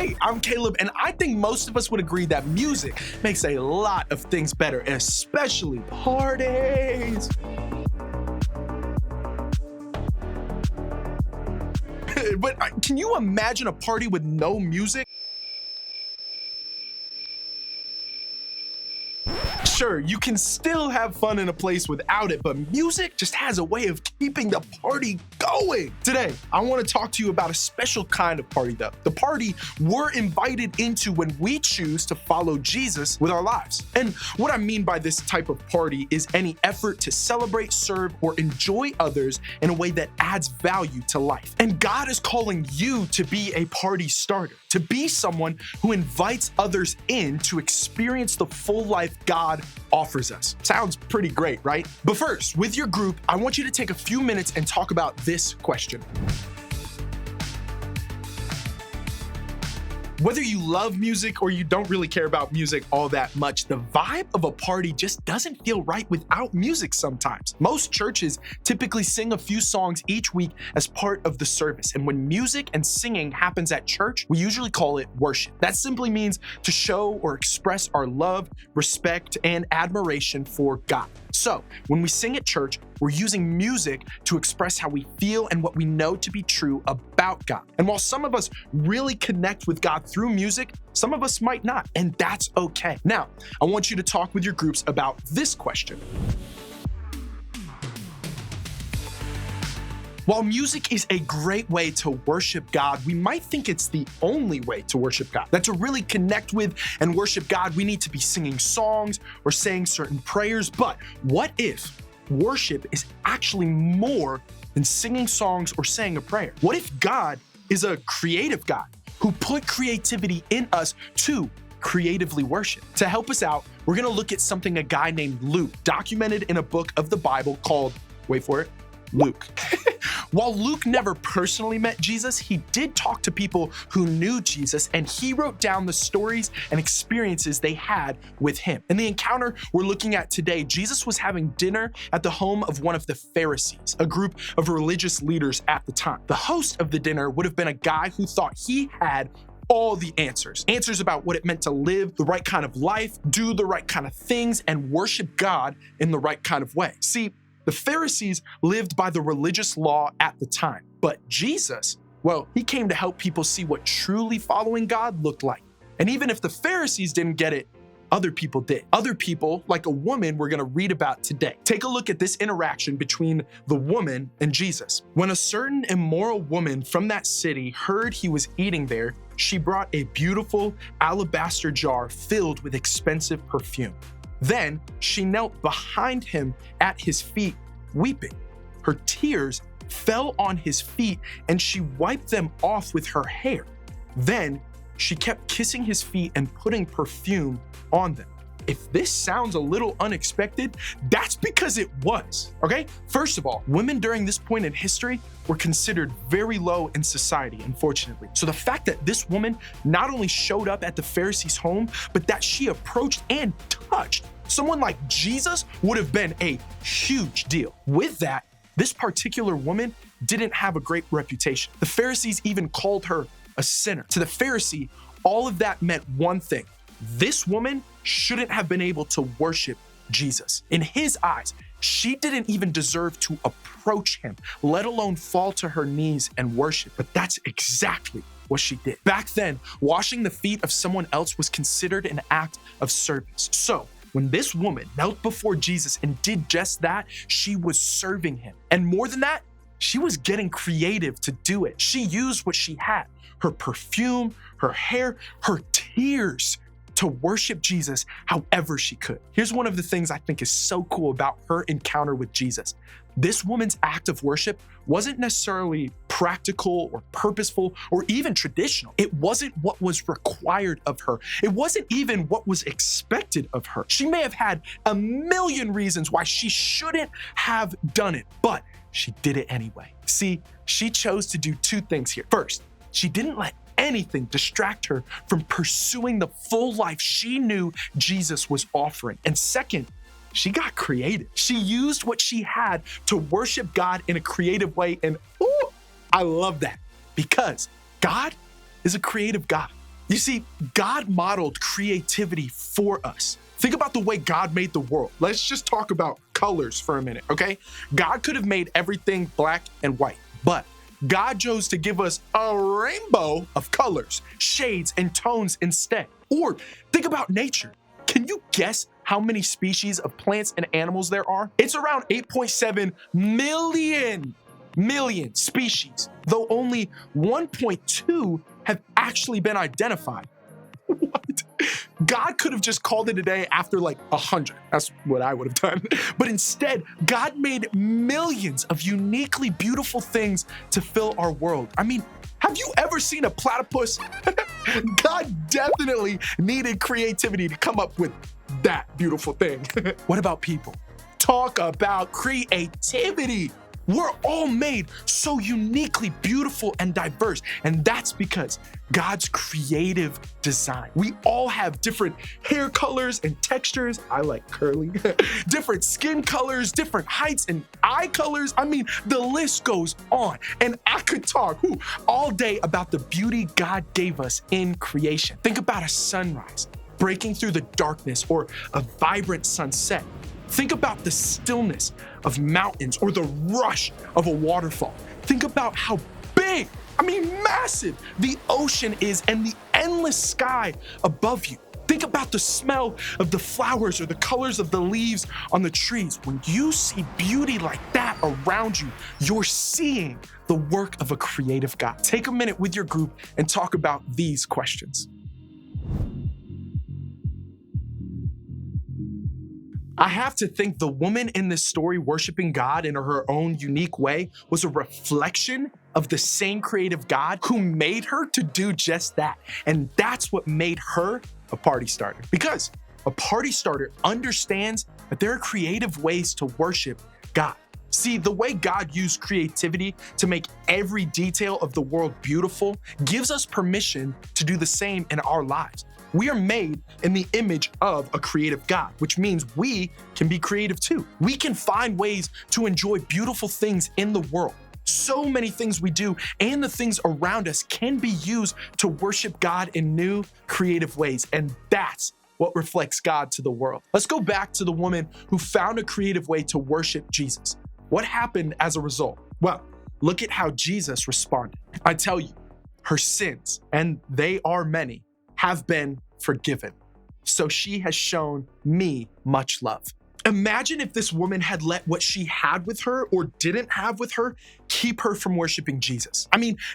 Hey, I'm Caleb, and I think most of us would agree that music makes a lot of things better, especially parties. But can you imagine a party with no music? Sure, you can still have fun in a place without it, but music just has a way of keeping the party going. Today, I want to talk to you about a special kind of party, though. The party we're invited into when we choose to follow Jesus with our lives. And what I mean by this type of party is any effort to celebrate, serve, or enjoy others in a way that adds value to life. And God is calling you to be a party starter, to be someone who invites others in to experience the full life God offers us. Sounds pretty great, right? But first, with your group, I want you to take a few minutes and talk about this question. Whether you love music or you don't really care about music all that much, the vibe of a party just doesn't feel right without music sometimes. Most churches typically sing a few songs each week as part of the service. And when music and singing happens at church, we usually call it worship. That simply means to show or express our love, respect, and admiration for God. So when we sing at church, we're using music to express how we feel and what we know to be true about God. And while some of us really connect with God through music, some of us might not, and that's okay. Now, I want you to talk with your groups about this question. While music is a great way to worship God, we might think it's the only way to worship God. That to really connect with and worship God, we need to be singing songs or saying certain prayers. But what if worship is actually more than singing songs or saying a prayer? What if God is a creative God who put creativity in us to creatively worship? To help us out, we're gonna look at something a guy named Luke documented in a book of the Bible called, wait for it, Luke. While Luke never personally met Jesus, he did talk to people who knew Jesus, and he wrote down the stories and experiences they had with him. In the encounter we're looking at today, Jesus was having dinner at the home of one of the Pharisees, a group of religious leaders at the time. The host of the dinner would have been a guy who thought he had all the answers about what it meant to live the right kind of life, do the right kind of things, and worship God in the right kind of way. See, the Pharisees lived by the religious law at the time, but Jesus, well, he came to help people see what truly following God looked like. And even if the Pharisees didn't get it, other people did. Other people, like a woman we're gonna read about today. Take a look at this interaction between the woman and Jesus. When a certain immoral woman from that city heard he was eating there, she brought a beautiful alabaster jar filled with expensive perfume. Then she knelt behind him at his feet, weeping. Her tears fell on his feet and she wiped them off with her hair. Then she kept kissing his feet and putting perfume on them. If this sounds a little unexpected, that's because it was, okay? First of all, women during this point in history were considered very low in society, unfortunately. So the fact that this woman not only showed up at the Pharisees' home, but that she approached and touched someone like Jesus would have been a huge deal. With that, this particular woman didn't have a great reputation. The Pharisees even called her a sinner. To the Pharisee, all of that meant one thing. This woman shouldn't have been able to worship Jesus. In his eyes, she didn't even deserve to approach him, let alone fall to her knees and worship. But that's exactly what she did. Back then, washing the feet of someone else was considered an act of service. So when this woman knelt before Jesus and did just that, she was serving him. And more than that, she was getting creative to do it. She used what she had, her perfume, her hair, her tears, to worship Jesus however she could. Here's one of the things I think is so cool about her encounter with Jesus. This woman's act of worship wasn't necessarily practical or purposeful or even traditional. It wasn't what was required of her. It wasn't even what was expected of her. She may have had a million reasons why she shouldn't have done it, but she did it anyway. See, she chose to do two things here. First, she didn't let anything distract her from pursuing the full life she knew Jesus was offering. And second, she got creative. She used what she had to worship God in a creative way. And I love that because God is a creative God. You see, God modeled creativity for us. Think about the way God made the world. Let's just talk about colors for a minute, okay? God could have made everything black and white, but God chose to give us a rainbow of colors, shades, and tones instead. Or think about nature. Can you guess how many species of plants and animals there are? It's around 8.7 million species, though only 1.2 have actually been identified. What? God could have just called it a day after like 100. That's what I would have done. But instead, God made millions of uniquely beautiful things to fill our world. I mean, have you ever seen a platypus? God definitely needed creativity to come up with that beautiful thing. What about people? Talk about creativity. We're all made so uniquely beautiful and diverse, and that's because God's creative design. We all have different hair colors and textures. I like curly. Different skin colors, different heights and eye colors. I mean, the list goes on, and I could talk all day about the beauty God gave us in creation. Think about a sunrise breaking through the darkness or a vibrant sunset. Think about the stillness of mountains or the rush of a waterfall. Think about how big, massive, the ocean is and the endless sky above you. Think about the smell of the flowers or the colors of the leaves on the trees. When you see beauty like that around you, you're seeing the work of a creative God. Take a minute with your group and talk about these questions. I have to think the woman in this story worshiping God in her own unique way was a reflection of the same creative God who made her to do just that. And that's what made her a party starter. Because a party starter understands that there are creative ways to worship God. See, the way God used creativity to make every detail of the world beautiful gives us permission to do the same in our lives. We are made in the image of a creative God, which means we can be creative too. We can find ways to enjoy beautiful things in the world. So many things we do and the things around us can be used to worship God in new, creative ways. And that's what reflects God to the world. Let's go back to the woman who found a creative way to worship Jesus. What happened as a result? Well, look at how Jesus responded. I tell you, her sins, and they are many, have been forgiven. So she has shown me much love. Imagine if this woman had let what she had with her or didn't have with her keep her from worshiping Jesus.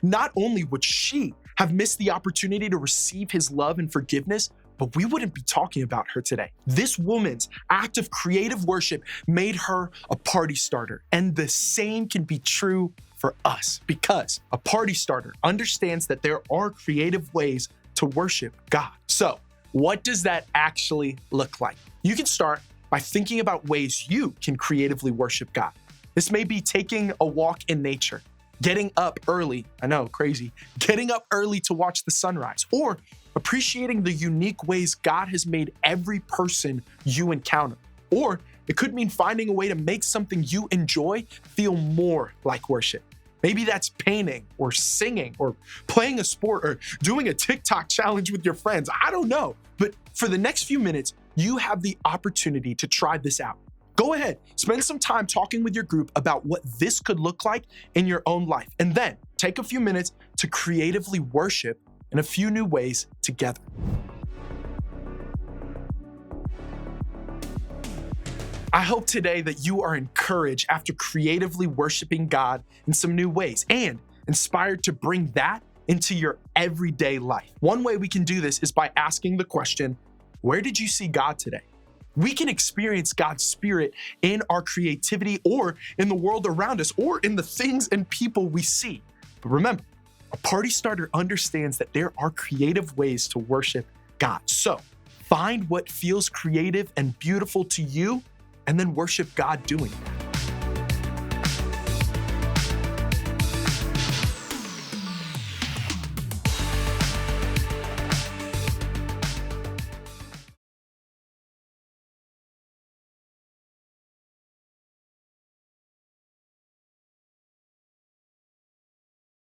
Not only would she have missed the opportunity to receive his love and forgiveness, but we wouldn't be talking about her today. This woman's act of creative worship made her a party starter. And the same can be true for us because a party starter understands that there are creative ways to worship God. So, what does that actually look like? You can start by thinking about ways you can creatively worship God. This may be taking a walk in nature, getting up early, I know, crazy, getting up early to watch the sunrise, or appreciating the unique ways God has made every person you encounter. Or it could mean finding a way to make something you enjoy feel more like worship. Maybe that's painting or singing or playing a sport or doing a TikTok challenge with your friends. I don't know. But for the next few minutes, you have the opportunity to try this out. Go ahead, spend some time talking with your group about what this could look like in your own life. And then take a few minutes to creatively worship in a few new ways together. I hope today that you are encouraged after creatively worshiping God in some new ways and inspired to bring that into your everyday life. One way we can do this is by asking the question, where did you see God today? We can experience God's Spirit in our creativity or in the world around us or in the things and people we see. But remember, a party starter understands that there are creative ways to worship God. So find what feels creative and beautiful to you and then worship God doing it.